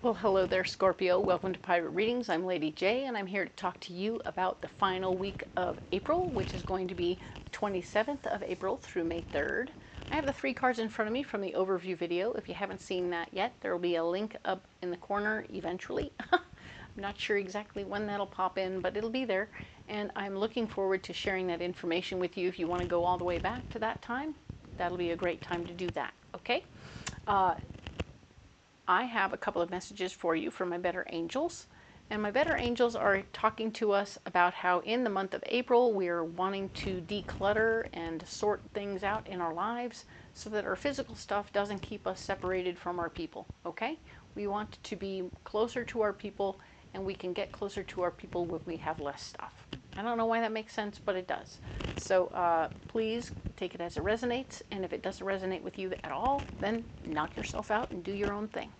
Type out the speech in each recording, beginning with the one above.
Well, hello there, Scorpio. Welcome to Pirate Readings. I'm Lady J, and I'm here to talk to you about the final week of April, which is going to be 27th of April through May 3rd. I have the 3 cards in front of me from the overview video. If you haven't seen that yet, there will be a link up in the corner eventually. I'm not sure exactly when that'll pop in, but it'll be there. And I'm looking forward to sharing that information with you. If you want to go all the way back to that time, that'll be a great time to do that, okay? I have a couple of messages for you from my better angels, and my better angels are talking to us about how in the month of April we are wanting to declutter and sort things out in our lives so that our physical stuff doesn't keep us separated from our people, okay? We want to be closer to our people, and we can get closer to our people when we have less stuff. I don't know why that makes sense, but it does. So please take it as it resonates, and if it doesn't resonate with you at all, then knock yourself out and do your own thing.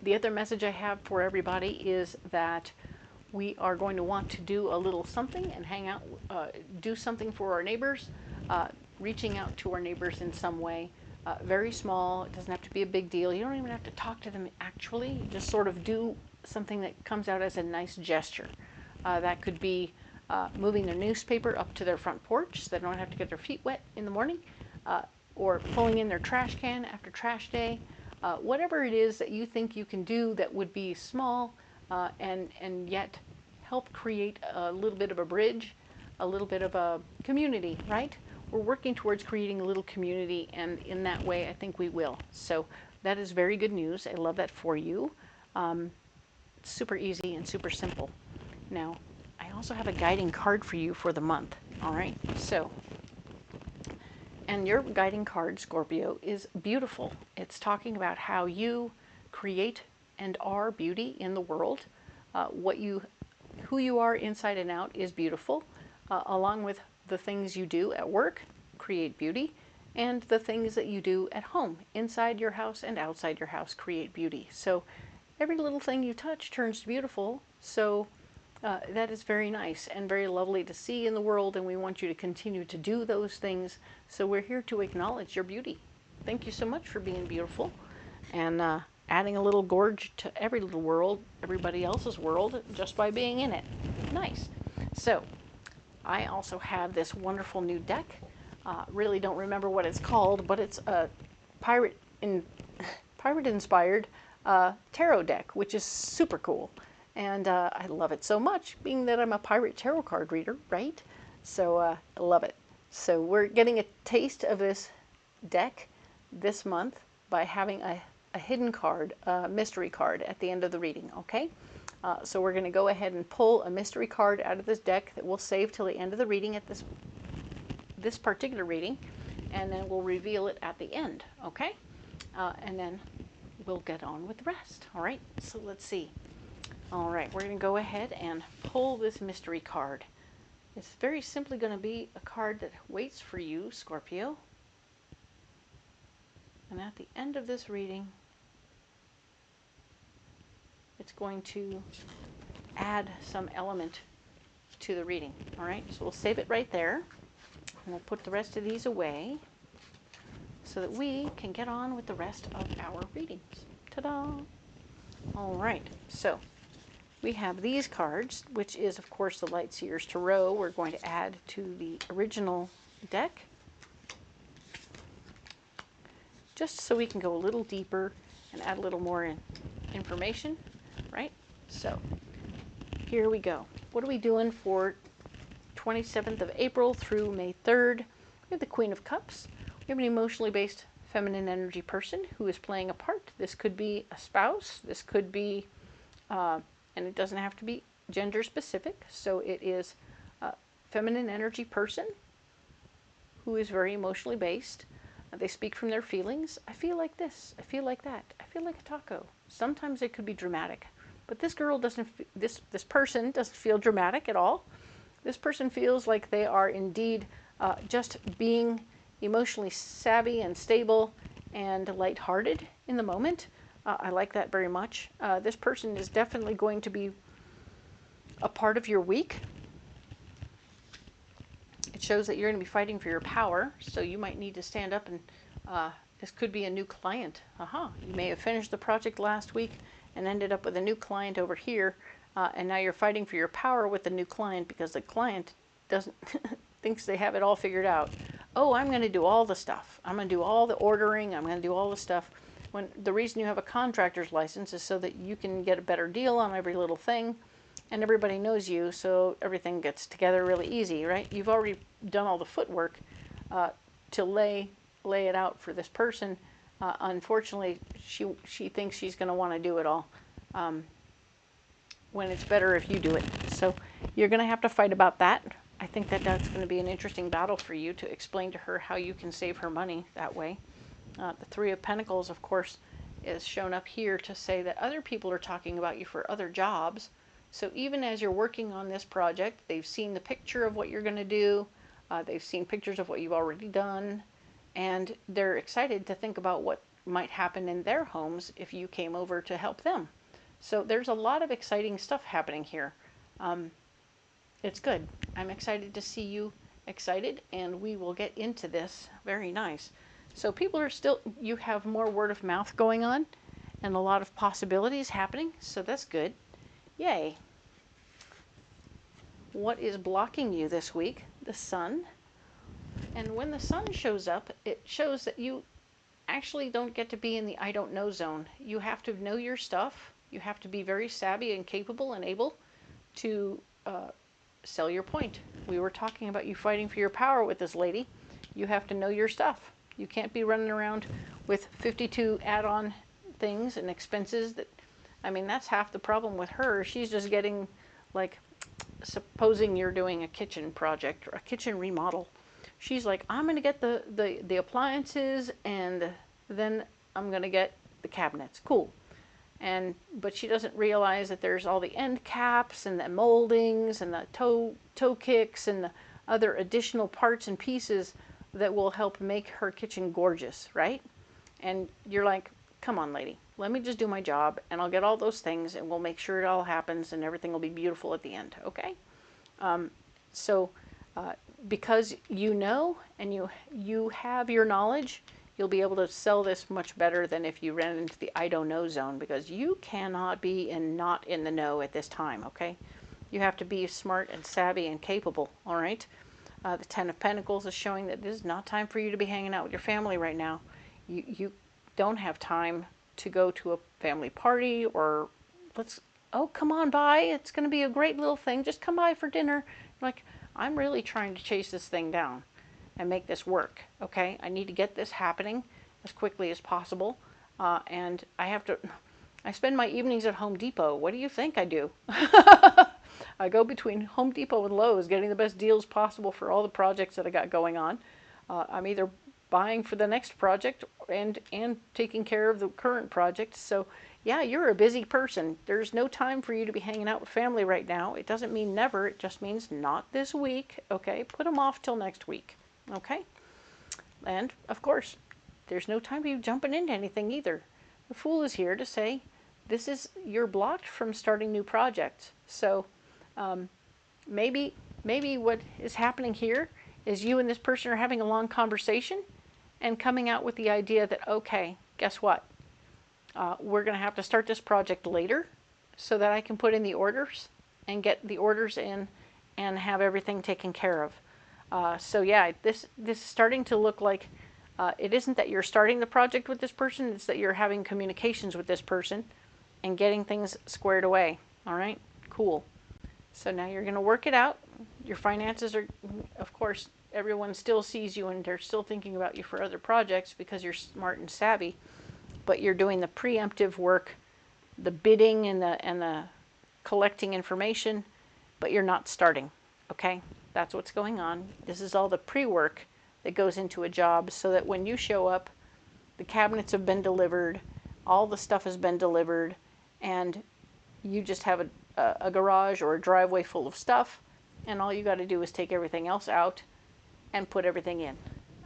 The other message I have for everybody is that we are going to want to do a little something and hang out, do something for our neighbors, reaching out to our neighbors in some way. Very small, it doesn't have to be a big deal. You don't even have to talk to them actually. You just sort of do something that comes out as a nice gesture. That could be moving their newspaper up to their front porch so they don't have to get their feet wet in the morning, or pulling in their trash can after trash day. Whatever it is that you think you can do that would be small and yet help create a little bit of a bridge, a little bit of a community, right? We're working towards creating a little community, and in that way I think we will. So that is very good news. I love that for you. It's super easy and super simple. Now, I also have a guiding card for you for the month, all right? So, and your guiding card, Scorpio, is beautiful. It's talking about how you create and are beauty in the world. Who you are inside and out is beautiful, along with the things you do at work create beauty, and the things that you do at home, inside your house and outside your house, create beauty. So every little thing you touch turns beautiful. So that is very nice and very lovely to see in the world, and we want you to continue to do those things. So we're here to acknowledge your beauty. Thank you so much for being beautiful and adding a little gorge to every little world, everybody else's world, just by being in it. Nice. So I also have this wonderful new deck. Really don't remember what it's called, but it's a pirate-inspired tarot deck, which is super cool. And I love it so much, being that I'm a pirate tarot card reader, right? So I love it. So we're getting a taste of this deck this month by having a hidden card, a mystery card at the end of the reading, okay? So we're going to go ahead and pull a mystery card out of this deck that we'll save till the end of the reading at this particular reading, and then we'll reveal it at the end, okay? And then we'll get on with the rest, all right? So let's see. All right, we're going to go ahead and pull this mystery card. It's very simply going to be a card that waits for you, Scorpio. And at the end of this reading, it's going to add some element to the reading. All right, so we'll save it right there. And we'll put the rest of these away so that we can get on with the rest of our readings. Ta-da! All right, so we have these cards, which is, of course, the Light Seer's Tarot. We're going to add to the original deck, just so we can go a little deeper and add a little more information, right? So here we go. What are we doing for 27th of April through May 3rd? We have the Queen of Cups. We have an emotionally based feminine energy person who is playing a part. This could be a spouse. This could be and it doesn't have to be gender specific, so it is a feminine energy person who is very emotionally based. They speak from their feelings. I feel like this, I feel like that, I feel like a taco. Sometimes it could be dramatic, but this girl doesn't, this person doesn't feel dramatic at all. This person feels like they are indeed just being emotionally savvy and stable and lighthearted in the moment. I like that very much. This person is definitely going to be a part of your week. It shows that you're going to be fighting for your power, so you might need to stand up and This could be a new client. Aha, you may have finished the project last week and ended up with a new client over here, and now you're fighting for your power with the new client because the client doesn't thinks they have it all figured out. Oh, I'm going to do all the stuff. I'm going to do all the ordering. I'm going to do all the stuff. When the reason you have a contractor's license is so that you can get a better deal on every little thing, and everybody knows you, so everything gets together really easy, right? You've already done all the footwork to lay it out for this person. Unfortunately, she thinks she's going to want to do it all, when it's better if you do it. So you're going to have to fight about that. I think that that's going to be an interesting battle for you to explain to her how you can save her money that way. The Three of Pentacles, of course, is shown up here to say that other people are talking about you for other jobs. So even as you're working on this project, they've seen the picture of what you're going to do. They've seen pictures of what you've already done. And they're excited to think about what might happen in their homes if you came over to help them. So there's a lot of exciting stuff happening here. It's good. I'm excited to see you excited, and we will get into this. Very nice. So people are still, you have more word of mouth going on and a lot of possibilities happening, so that's good. Yay. What is blocking you this week? The sun. And when the sun shows up, it shows that you actually don't get to be in the I don't know zone. You have to know your stuff. You have to be very savvy and capable and able to sell your point. We were talking about you fighting for your power with this lady. You have to know your stuff. You can't be running around with 52 add-on things and expenses that, I mean, that's half the problem with her. She's just getting, like, supposing you're doing a kitchen project or a kitchen remodel. She's like, I'm going to get the appliances, and then I'm going to get the cabinets. Cool. But she doesn't realize that there's all the end caps and the moldings and the toe kicks and the other additional parts and pieces that will help make her kitchen gorgeous, right? And you're like, come on, lady, let me just do my job, and I'll get all those things, and we'll make sure it all happens, and everything will be beautiful at the end, okay? Because you know, and you have your knowledge, you'll be able to sell this much better than if you ran into the I don't know zone, because you cannot be not in the know at this time, okay? You have to be smart and savvy and capable, all right? The Ten of Pentacles is showing that this is not time for you to be hanging out with your family right now. You don't have time to go to a family party or oh, come on by. It's going to be a great little thing. Just come by for dinner. Like, I'm really trying to chase this thing down and make this work, okay? I need to get this happening as quickly as possible. And I spend my evenings at Home Depot. What do you think I do? I go between Home Depot and Lowe's getting the best deals possible for all the projects that I got going on. I'm either buying for the next project and taking care of the current project. So yeah, you're a busy person. There's no time for you to be hanging out with family right now. It doesn't mean never. It just means not this week. Okay, put them off till next week. Okay, and of course, there's no time for you jumping into anything either. The Fool is here to say, you're blocked from starting new projects. So maybe what is happening here is you and this person are having a long conversation and coming out with the idea that, okay, guess what? We're going to have to start this project later so that I can put in the orders and get the orders in and have everything taken care of. So yeah, this is starting to look like it isn't that you're starting the project with this person, it's that you're having communications with this person and getting things squared away. All right, cool. So now you're going to work it out. Your finances are, of course, everyone still sees you and they're still thinking about you for other projects because you're smart and savvy, but you're doing the preemptive work, the bidding and the collecting information, but you're not starting, okay? That's what's going on. This is all the pre-work that goes into a job so that when you show up, the cabinets have been delivered, all the stuff has been delivered, and you just have a garage or a driveway full of stuff, and all you got to do is take everything else out and put everything in,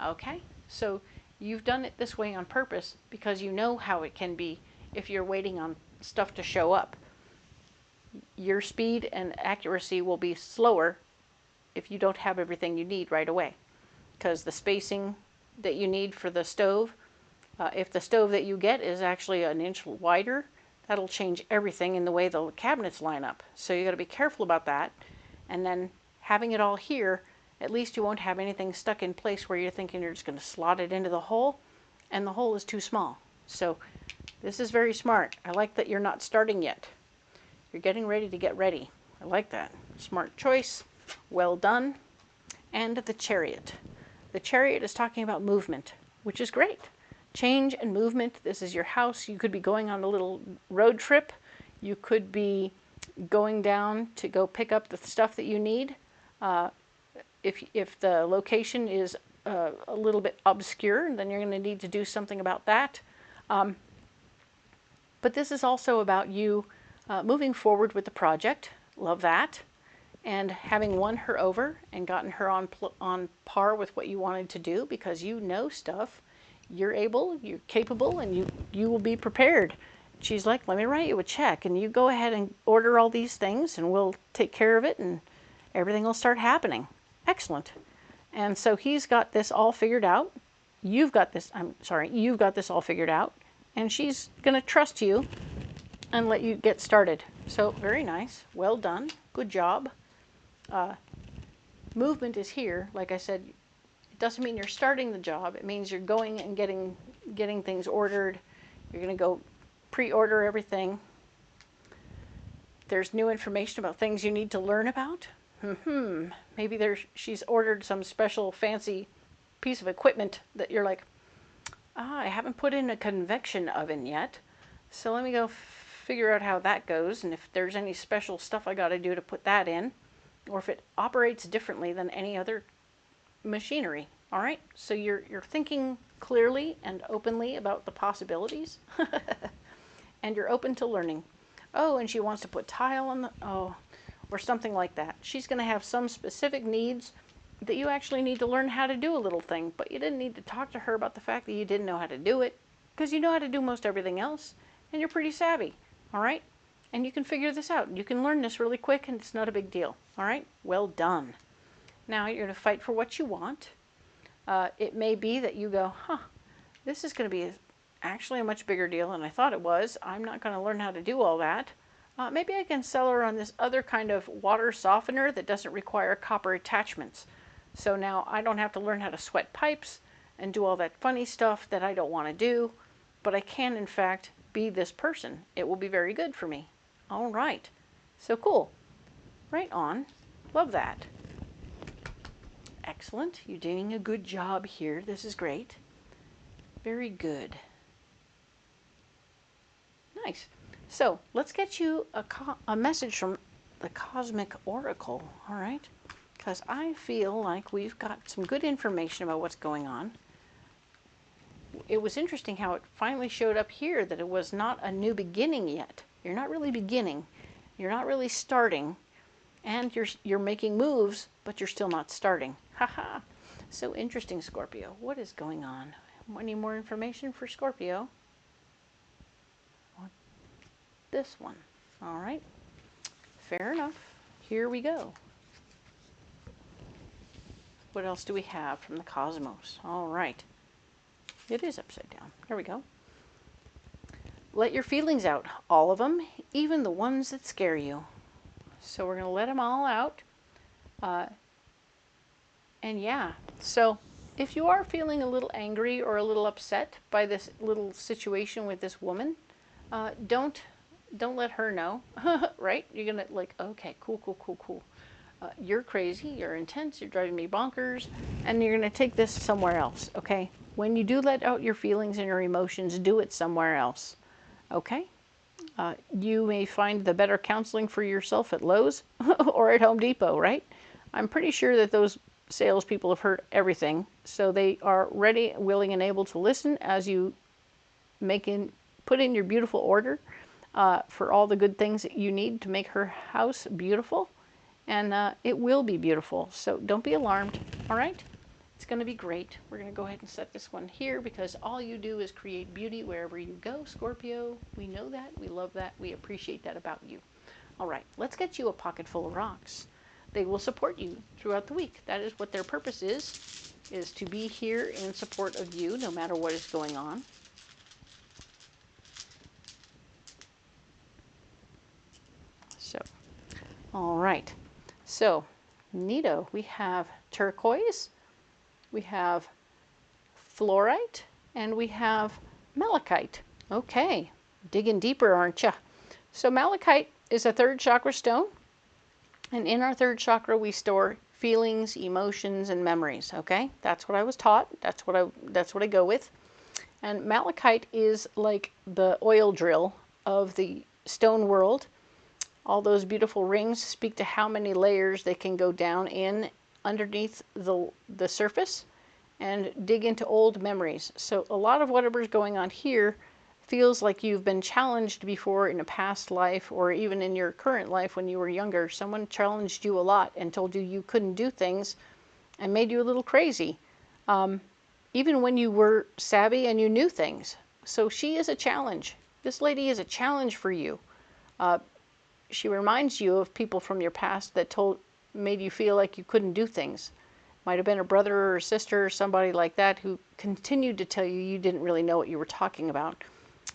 okay? So you've done it this way on purpose because you know how it can be if you're waiting on stuff to show up. Your speed and accuracy will be slower if you don't have everything you need right away, because the spacing that you need for the stove If the stove that you get is actually an inch wider, that'll change everything in the way the cabinets line up. So you got to be careful about that. And then having it all here, at least you won't have anything stuck in place where you're thinking you're just going to slot it into the hole, and the hole is too small. So this is very smart. I like that you're not starting yet. You're getting ready to get ready. I like that. Smart choice. Well done. And the Chariot. The Chariot is talking about movement, which is great. Change and movement. This is your house. You could be going on a little road trip. You could be going down to go pick up the stuff that you need. If the location is a little bit obscure, then you're going to need to do something about that. But this is also about you moving forward with the project. Love that. And having won her over and gotten her on par with what you wanted to do, because you know stuff. You're able, you're capable, and you will be prepared. She's like, let me write you a check, and you go ahead and order all these things, and we'll take care of it, and everything will start happening. Excellent. And so he's got this all figured out. You've got this all figured out, and she's going to trust you and let you get started. So very nice. Well done. Good job. Movement is here. Like I said, it doesn't mean you're starting the job. It means you're going and getting things ordered. You're going to go pre-order everything. There's new information about things you need to learn about. Maybe she's ordered some special fancy piece of equipment that you're like, I haven't put in a convection oven yet, so let me go figure out how that goes, and if there's any special stuff I got to do to put that in, or if it operates differently than any other machinery. All right, so you're thinking clearly and openly about the possibilities, and you're open to learning. Oh, and she wants to put tile on the or something like that. She's going to have some specific needs that you actually need to learn how to do a little thing, but you didn't need to talk to her about the fact that you didn't know how to do it, because you know how to do most everything else, and you're pretty savvy. All right, and you can figure this out. You can learn this really quick, and it's not a big deal. All right, well done. Now you're going to fight for what you want. It may be that you go, this is going to be actually a much bigger deal than I thought it was. I'm not going to learn how to do all that. Maybe I can sell her on this other kind of water softener that doesn't require copper attachments. So now I don't have to learn how to sweat pipes and do all that funny stuff that I don't want to do, but I can in fact be this person. It will be very good for me. All right, so cool. Right on. Love that. Excellent. You're doing a good job here. This is great. Very good. Nice. So let's get you a message from the Cosmic Oracle, all right? Because I feel like we've got some good information about what's going on. It was interesting how it finally showed up here that it was not a new beginning yet. You're not really beginning. You're not really starting. And you're making moves, but you're still not starting. Haha. So interesting, Scorpio. What is going on? Any more information for Scorpio? This one. All right. Fair enough. Here we go. What else do we have from the cosmos? All right. It is upside down. There we go. Let your feelings out. All of them, even the ones that scare you. So we're going to let them all out. And yeah, so if you are feeling a little angry or a little upset by this little situation with this woman, don't let her know, right? You're going to like, okay, cool. You're crazy, you're intense, you're driving me bonkers, and you're going to take this somewhere else, okay? When you do let out your feelings and your emotions, do it somewhere else, okay? You may find the better counseling for yourself at Lowe's or at Home Depot, right? I'm pretty sure that those salespeople have heard everything, so they are ready, willing, and able to listen as you put in your beautiful order for all the good things that you need to make her house beautiful, and it will be beautiful. So don't be alarmed, all right? It's going to be great. We're going to go ahead and set this one here because all you do is create beauty wherever you go, Scorpio. We know that. We love that. We appreciate that about you. All right, let's get you a pocket full of rocks. They will support you throughout the week. That is what their purpose is to be here in support of you no matter what is going on. All right. So, neato. We have turquoise, we have fluorite, and we have malachite. Okay, digging deeper, aren't ya? So malachite is a third chakra stone, and in our third chakra we store feelings, emotions, and memories. Okay, that's what I was taught. That's what I go with. And malachite is like the oil drill of the stone world. All those beautiful rings speak to how many layers they can go down in underneath the surface and dig into old memories. So a lot of whatever's going on here feels like you've been challenged before in a past life, or even in your current life when you were younger. Someone challenged you a lot and told you you couldn't do things and made you a little crazy, even when you were savvy and you knew things. So she is a challenge. This lady is a challenge for you. She reminds you of people from your past that made you feel like you couldn't do things. Might have been a brother or a sister or somebody like that who continued to tell you you didn't really know what you were talking about,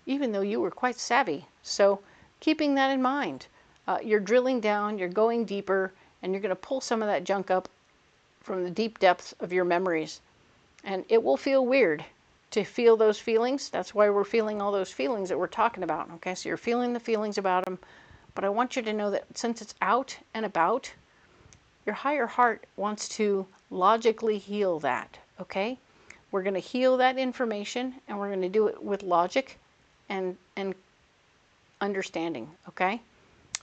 even though you were quite savvy. So keeping that in mind, you're drilling down, you're going deeper, and you're going to pull some of that junk up from the deep depths of your memories. And it will feel weird to feel those feelings. That's why we're feeling all those feelings that we're talking about. Okay, so you're feeling the feelings about them. But I want you to know that since it's out and about, your higher heart wants to logically heal that, okay? We're going to heal that information, and we're going to do it with logic and understanding, okay?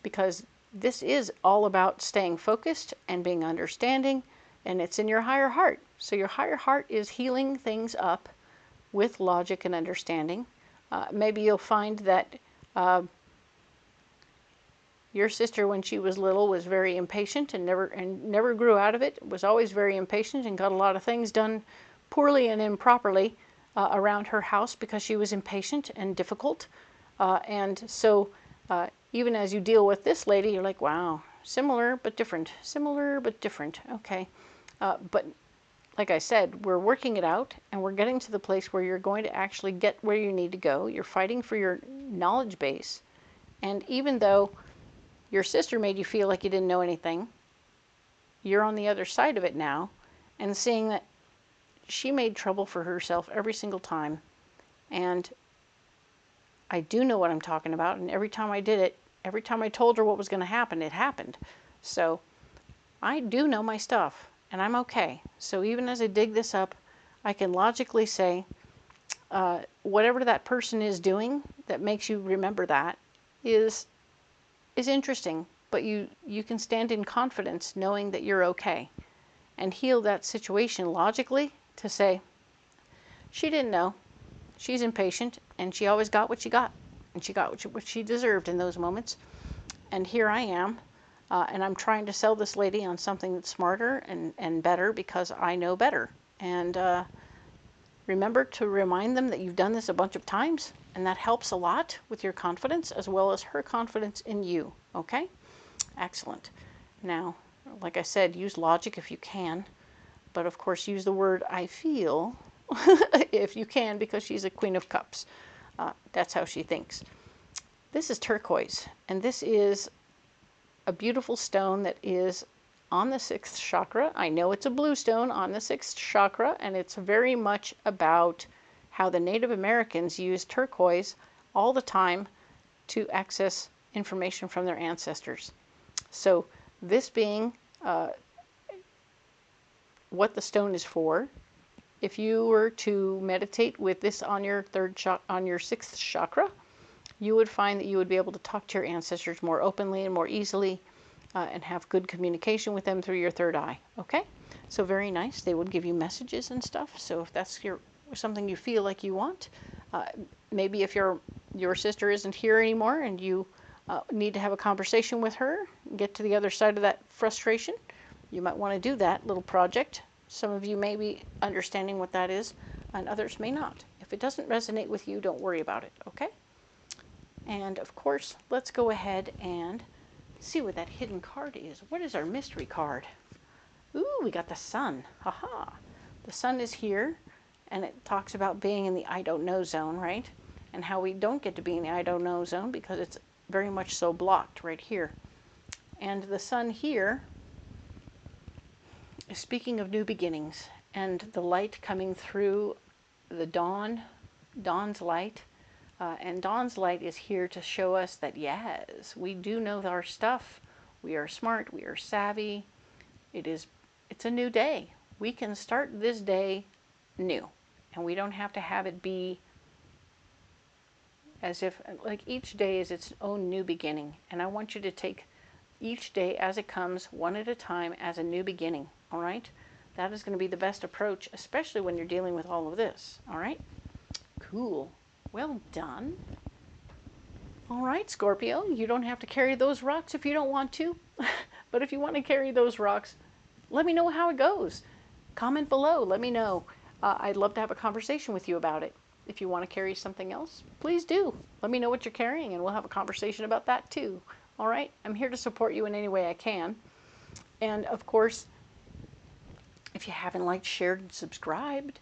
Because this is all about staying focused and being understanding, and it's in your higher heart. So your higher heart is healing things up with logic and understanding. Maybe you'll find that your sister, when she was little, was very impatient and never grew out of it. Was always very impatient and got a lot of things done poorly and improperly around her house because she was impatient and difficult. And so even as you deal with this lady, you're like, wow, similar but different. Similar but different. Okay. But like I said, we're working it out, and we're getting to the place where you're going to actually get where you need to go. You're fighting for your knowledge base. And even though your sister made you feel like you didn't know anything, you're on the other side of it now, and seeing that she made trouble for herself every single time. And I do know what I'm talking about, and every time I did it, every time I told her what was going to happen, it happened. So I do know my stuff, and I'm okay. So even as I dig this up, I can logically say, whatever that person is doing that makes you remember that is interesting, but you can stand in confidence knowing that you're okay, and heal that situation logically to say, she didn't know, she's impatient, and she always got what she got, and she got what she deserved in those moments. And here I am, and I'm trying to sell this lady on something that's smarter and better because I know better. And remember to remind them that you've done this a bunch of times, and that helps a lot with your confidence as well as her confidence in you. Okay? Excellent. Now, like I said, use logic if you can, but of course use the word I feel if you can, because she's a Queen of Cups. That's how she thinks. This is turquoise, and this is a beautiful stone that is on the 6th chakra. I know it's a blue stone on the 6th chakra, and it's very much about how the Native Americans use turquoise all the time to access information from their ancestors. So this being what the stone is for, if you were to meditate with this on your on your 6th chakra, you would find that you would be able to talk to your ancestors more openly and more easily, and have good communication with them through your third eye. Okay, so very nice. They would give you messages and stuff. So if that's something you feel like you want, maybe if your sister isn't here anymore and you need to have a conversation with her, get to the other side of that frustration, you might want to do that little project. Some of you may be understanding what that is, and others may not. If it doesn't resonate with you, don't worry about it. Okay. And of course, let's go ahead and see what that hidden card is. What is our mystery card? Ooh, we got the sun. Haha. The sun is here, and it talks about being in the I don't know zone, right? And how we don't get to be in the I don't know zone because it's very much so blocked right here. And the sun here is speaking of new beginnings and the light coming through the dawn's light. And dawn's light is here to show us that, yes, we do know our stuff. We are smart. We are savvy. It's a new day. We can start this day new. And we don't have to have it be as if, like, each day is its own new beginning. And I want you to take each day as it comes, one at a time, as a new beginning. All right? That is going to be the best approach, especially when you're dealing with all of this. All right? Cool. Well done. All right, Scorpio, you don't have to carry those rocks if you don't want to. But if you want to carry those rocks, let me know how it goes. Comment below. Let me know. I'd love to have a conversation with you about it. If you want to carry something else, please do. Let me know what you're carrying, and we'll have a conversation about that too. All right? I'm here to support you in any way I can. And, of course, if you haven't liked, shared, and subscribed,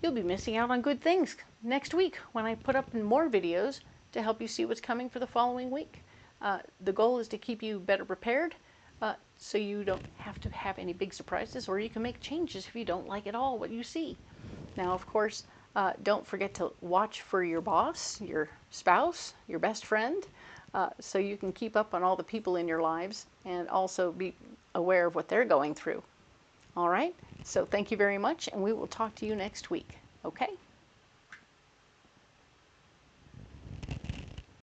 you'll be missing out on good things next week when I put up more videos to help you see what's coming for the following week. The goal is to keep you better prepared so you don't have to have any big surprises, or you can make changes if you don't like at all what you see. Now, of course, don't forget to watch for your boss, your spouse, your best friend, so you can keep up on all the people in your lives and also be aware of what they're going through. All right? So thank you very much, and we will talk to you next week. Okay?